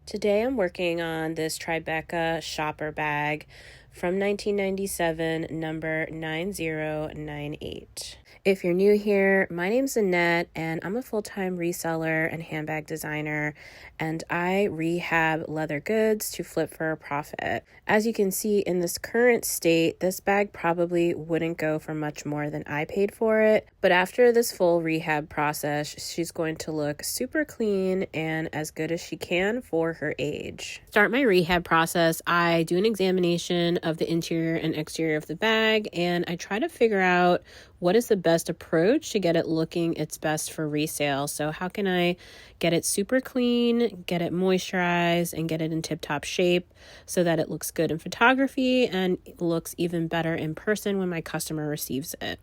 Today I'm working on this Tribeca Shopper bag from 1997, number 9098. If you're new here, my name's Annette, and I'm a full-time reseller and handbag designer, and I rehab leather goods to flip for a profit. As you can see in this current state, this bag probably wouldn't go for much more than I paid for it, but after this full rehab process, she's going to look super clean and as good as she can for her age. Start my rehab process, I do an examination of the interior and exterior of the bag, and I try to figure out what is the best approach to get it looking its best for resale. So how can I get it super clean, get it moisturized, and get it in tip-top shape so that it looks good in photography and looks even better in person when my customer receives it.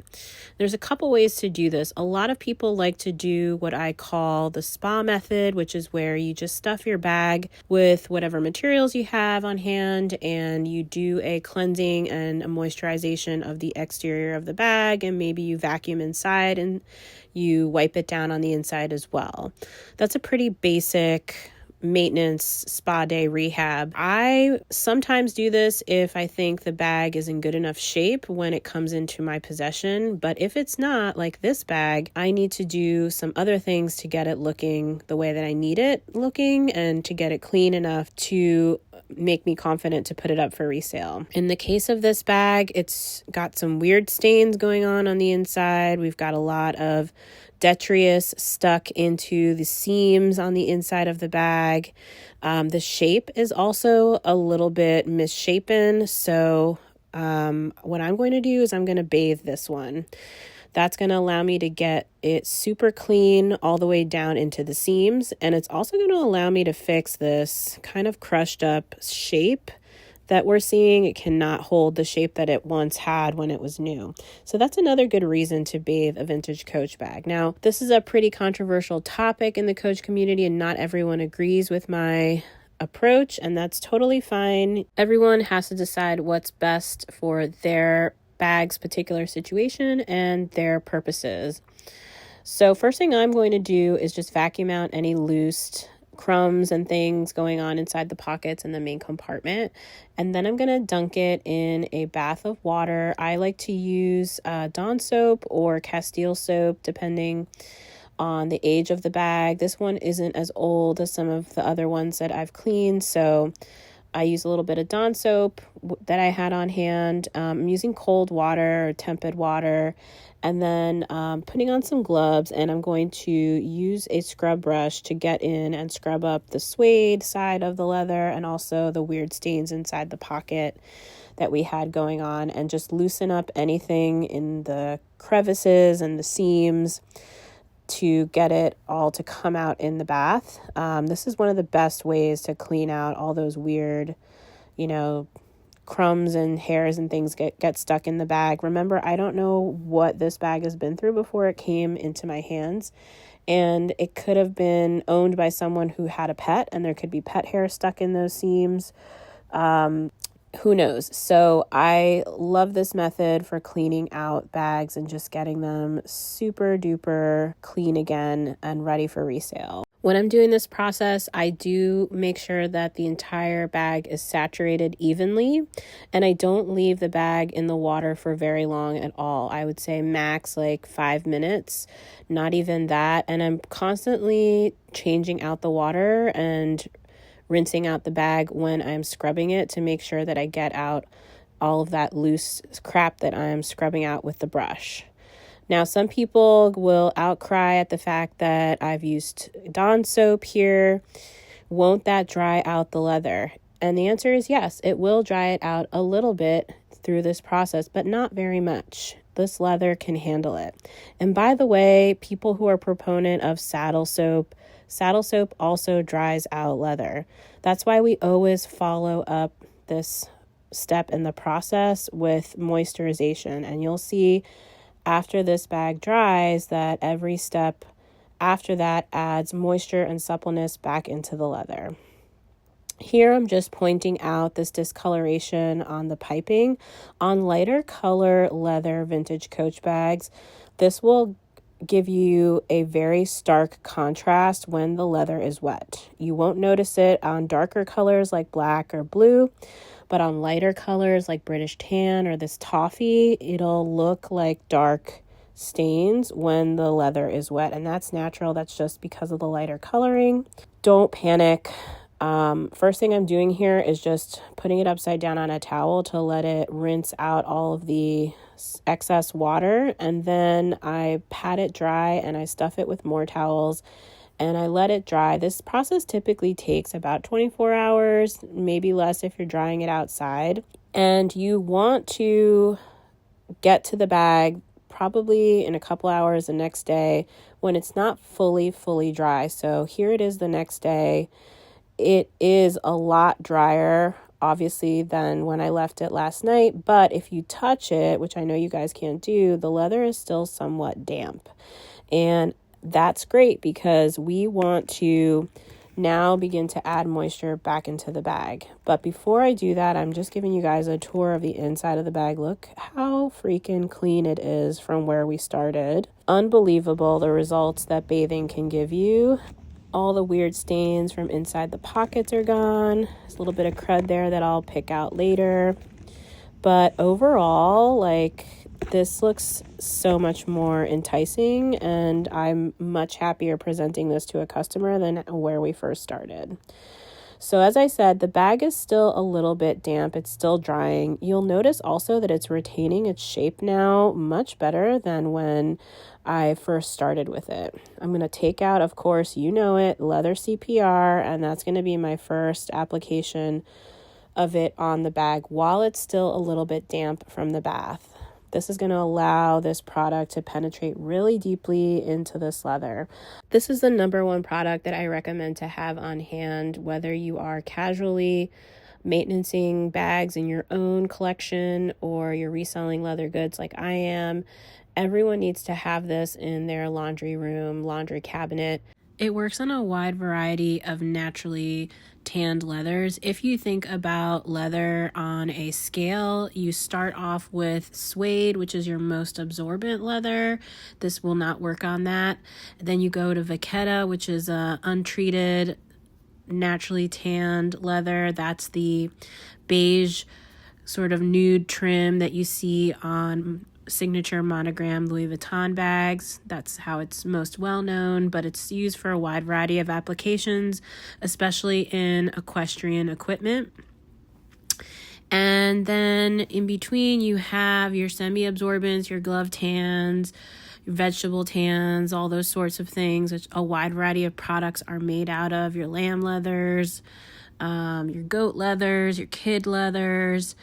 There's a couple ways to do this. A lot of people like to do what I call the spa method, which is where you just stuff your bag with whatever materials you have on hand and you do a cleansing and a moisturization of the exterior of the bag, and maybe you vacuum inside and you wipe it down on the inside as well. That's a pretty basic maintenance spa day rehab. I sometimes do this if I think the bag is in good enough shape when it comes into my possession, but if it's not, like this bag, I need to do some other things to get it looking the way that I need it looking and to get it clean enough to make me confident to put it up for resale. In the case of this bag, it's got some weird stains going on the inside. We've got a lot of detritus stuck into the seams on the inside of the bag. The shape is also a little bit misshapen. So what I'm going to do is I'm going to bathe this one. That's going to allow me to get it super clean all the way down into the seams. And it's also going to allow me to fix this kind of crushed up shape that we're seeing. It cannot hold the shape that it once had when it was new. So that's another good reason to bathe a vintage Coach bag. Now, this is a pretty controversial topic in the Coach community, and not everyone agrees with my approach, and that's totally fine. Everyone has to decide what's best for their bag's particular situation and their purposes. So first thing I'm going to do is just vacuum out any loose crumbs and things going on inside the pockets in the main compartment, and then I'm going to dunk it in a bath of water. I like to use Dawn soap or Castile soap depending on the age of the bag. This one isn't as old as some of the other ones that I've cleaned, so I use a little bit of Dawn soap that I had on hand. I'm using cold water or tepid water, and then putting on some gloves, and I'm going to use a scrub brush to get in and scrub up the suede side of the leather and also the weird stains inside the pocket that we had going on, and just loosen up anything in the crevices and the seams to get it all to come out in the bath. This is one of the best ways to clean out all those weird, crumbs and hairs and things get stuck in the bag. Remember, I don't know what this bag has been through before it came into my hands, and it could have been owned by someone who had a pet, and there could be pet hair stuck in those seams. Who knows? So I love this method for cleaning out bags and just getting them super duper clean again and ready for resale. When I'm doing this process, I do make sure that the entire bag is saturated evenly, and I don't leave the bag in the water for very long at all. I would say max like 5 minutes, not even that. And I'm constantly changing out the water and rinsing out the bag when I'm scrubbing it to make sure that I get out all of that loose crap that I'm scrubbing out with the brush. Now, some people will outcry at the fact that I've used Dawn soap here. Won't that dry out the leather? And the answer is yes, it will dry it out a little bit through this process, but not very much. This leather can handle it. And by the way, people who are proponent of saddle soap also dries out leather. That's why we always follow up this step in the process with moisturization. And you'll see after this bag dries that every step after that adds moisture and suppleness back into the leather. Here I'm just pointing out this discoloration on the piping. On lighter color leather vintage Coach bags, this will give you a very stark contrast when the leather is wet. You won't notice it on darker colors like black or blue, but on lighter colors like British tan or this toffee, it'll look like dark stains when the leather is wet, and that's natural. That's just because of the lighter coloring. Don't panic. First thing I'm doing here is just putting it upside down on a towel to let it rinse out all of the excess water, and then I pat it dry and I stuff it with more towels and I let it dry. This process typically takes about 24 hours, maybe less if you're drying it outside. And you want to get to the bag probably in a couple hours the next day when it's not fully dry. So here it is the next day. It is a lot drier, obviously, than when I left it last night. But if you touch it, which I know you guys can't do, the leather is still somewhat damp. And that's great because we want to now begin to add moisture back into the bag. But before I do that, I'm just giving you guys a tour of the inside of the bag. Look how freaking clean it is from where we started. Unbelievable the results that bathing can give you. All the weird stains from inside the pockets are gone. There's a little bit of crud there that I'll pick out later. But overall, this looks so much more enticing, and I'm much happier presenting this to a customer than where we first started. So as I said, the bag is still a little bit damp. It's still drying. You'll notice also that it's retaining its shape now much better than when I first started with it. I'm going to take out, of course, you know it, leather CPR, and that's going to be my first application of it on the bag while it's still a little bit damp from the bath. This is going to allow this product to penetrate really deeply into this leather. This is the number one product that I recommend to have on hand, whether you are casually maintaining bags in your own collection or you're reselling leather goods like I am. Everyone needs to have this in their laundry room, laundry cabinet. It works on a wide variety of naturally tanned leathers. If you think about leather on a scale, you start off with suede, which is your most absorbent leather. This will not work on that. Then you go to vachetta, which is a untreated, naturally tanned leather. That's the beige sort of nude trim that you see on signature monogram Louis Vuitton bags. That's how it's most well known, but it's used for a wide variety of applications, especially in equestrian equipment. And then in between, you have your semi-absorbents, your glove tans, your vegetable tans, all those sorts of things, which a wide variety of products are made out of. Your lamb leathers, your goat leathers, your kid leathers.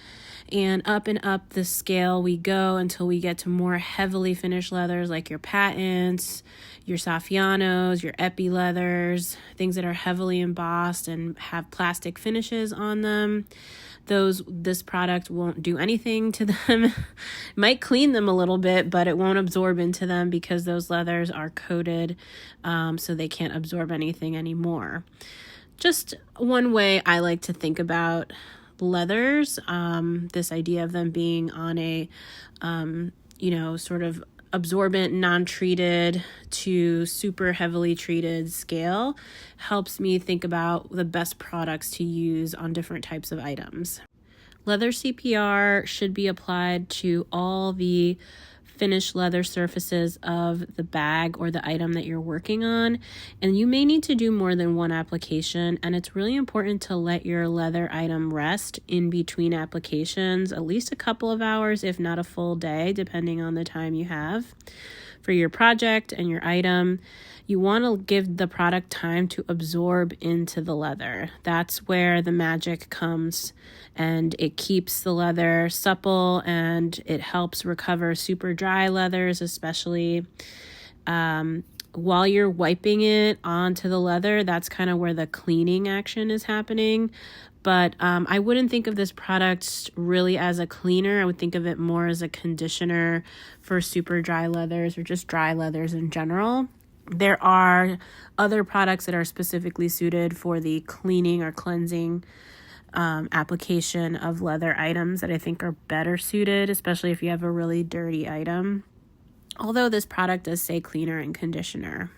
And up the scale we go until we get to more heavily finished leathers like your patents, your Saffianos, your epi leathers, things that are heavily embossed and have plastic finishes on them. This product won't do anything to them. It might clean them a little bit, but it won't absorb into them because those leathers are coated, so they can't absorb anything anymore. Just one way I like to think about leathers, this idea of them being on a, sort of absorbent, non-treated to super heavily treated scale helps me think about the best products to use on different types of items. Leather CPR should be applied to all the finished leather surfaces of the bag or the item that you're working on, and you may need to do more than one application, and it's really important to let your leather item rest in between applications, at least a couple of hours, if not a full day, depending on the time you have for your project and your item. You want to give the product time to absorb into the leather. That's where the magic comes, and it keeps the leather supple and it helps recover super dry leathers, especially while you're wiping it onto the leather. That's kind of where the cleaning action is happening. But I wouldn't think of this product really as a cleaner. I would think of it more as a conditioner for super dry leathers or just dry leathers in general. There are other products that are specifically suited for the cleaning or cleansing application of leather items that I think are better suited, especially if you have a really dirty item. although this product does say cleaner and conditioner.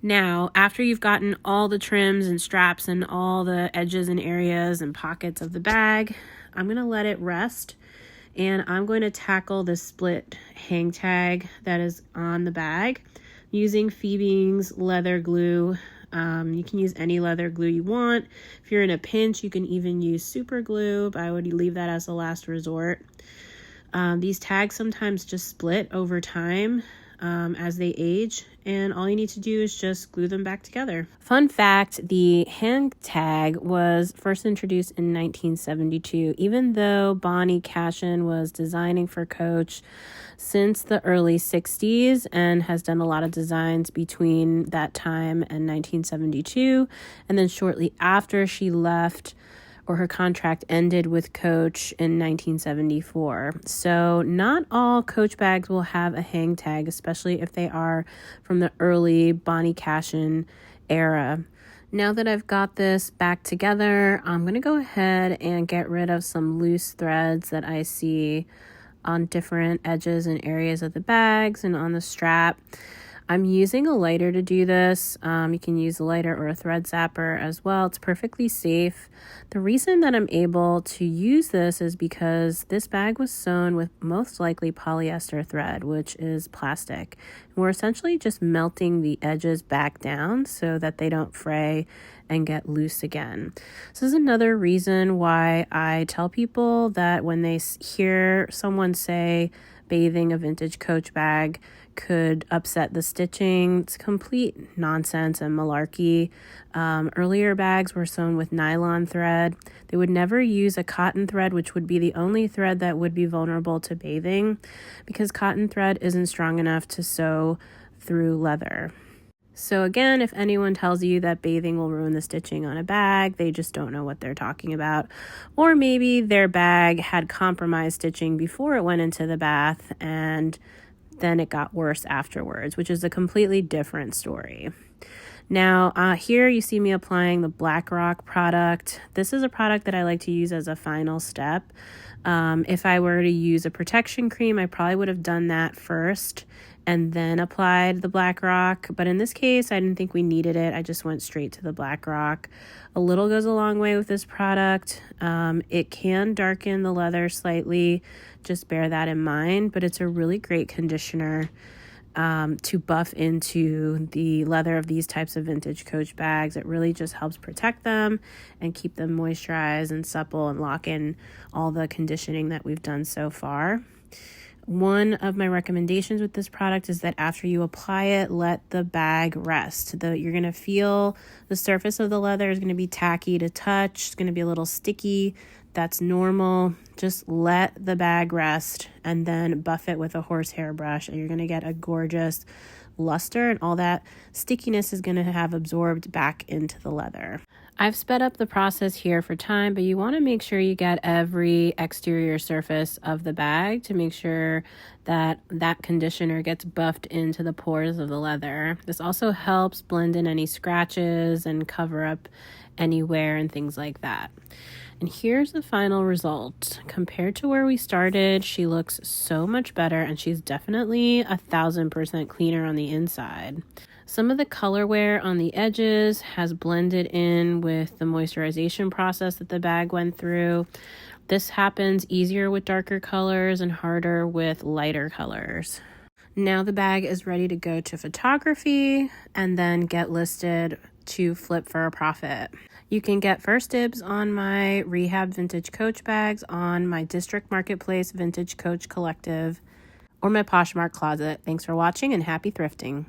Now, after you've gotten all the trims and straps and all the edges and areas and pockets of the bag, I'm going to let it rest, and I'm going to tackle the split hang tag that is on the bag using Phoebe's leather glue. You can use any leather glue you want. If you're in a pinch, you can even use super glue, but I would leave that as a last resort. These tags sometimes just split over time as they age, and all you need to do is just glue them back together. Fun fact, the hang tag was first introduced in 1972, even though Bonnie Cashin was designing for Coach since the early 60s and has done a lot of designs between that time and 1972. And then shortly after she left, or her contract ended with Coach in 1974. So not all Coach bags will have a hang tag, especially if they are from the early Bonnie Cashin era. Now that I've got this back together, I'm going to go ahead and get rid of some loose threads that I see on different edges and areas of the bags and on the strap. I'm using a lighter to do this. You can use a lighter or a thread zapper as well. It's perfectly safe. The reason that I'm able to use this is because this bag was sewn with most likely polyester thread, which is plastic. And we're essentially just melting the edges back down so that they don't fray and get loose again. This is another reason why I tell people that when they hear someone say bathing a vintage Coach bag could upset the stitching, it's complete nonsense and malarkey. Earlier bags were sewn with nylon thread. They would never use a cotton thread, which would be the only thread that would be vulnerable to bathing, because cotton thread isn't strong enough to sew through leather. So again, if anyone tells you that bathing will ruin the stitching on a bag, they just don't know what they're talking about. Or maybe their bag had compromised stitching before it went into the bath and then it got worse afterwards, which is a completely different story. Now, here you see me applying the BlackRock product. This is a product that I like to use as a final step. If I were to use a protection cream, I probably would have done that first and then applied the BlackRock. But in this case, I didn't think we needed it. I just went straight to the BlackRock. A little goes a long way with this product. It can darken the leather slightly. Just bear that in mind. But it's a really great conditioner to buff into the leather of these types of vintage Coach bags. It really just helps protect them and keep them moisturized and supple and lock in all the conditioning that we've done so far. One of my recommendations with this product is that after you apply it, let the bag rest. You're going to feel the surface of the leather is going to be tacky to touch. It's going to be a little sticky. That's normal. Just let the bag rest and then buff it with a horsehair brush, and you're going to get a gorgeous luster, and all that stickiness is going to have absorbed back into the leather. I've sped up the process here for time, but you want to make sure you get every exterior surface of the bag to make sure that that conditioner gets buffed into the pores of the leather. This also helps blend in any scratches and cover up any wear and things like that. And here's the final result. Compared to where we started, she looks so much better, and she's definitely 1,000% cleaner on the inside. Some of the color wear on the edges has blended in with the moisturization process that the bag went through. This happens easier with darker colors and harder with lighter colors. Now the bag is ready to go to photography and then get listed to flip for a profit. You can get first dibs on my rehab vintage Coach bags on my District Marketplace Vintage Coach Collective or my Poshmark closet. Thanks for watching and happy thrifting.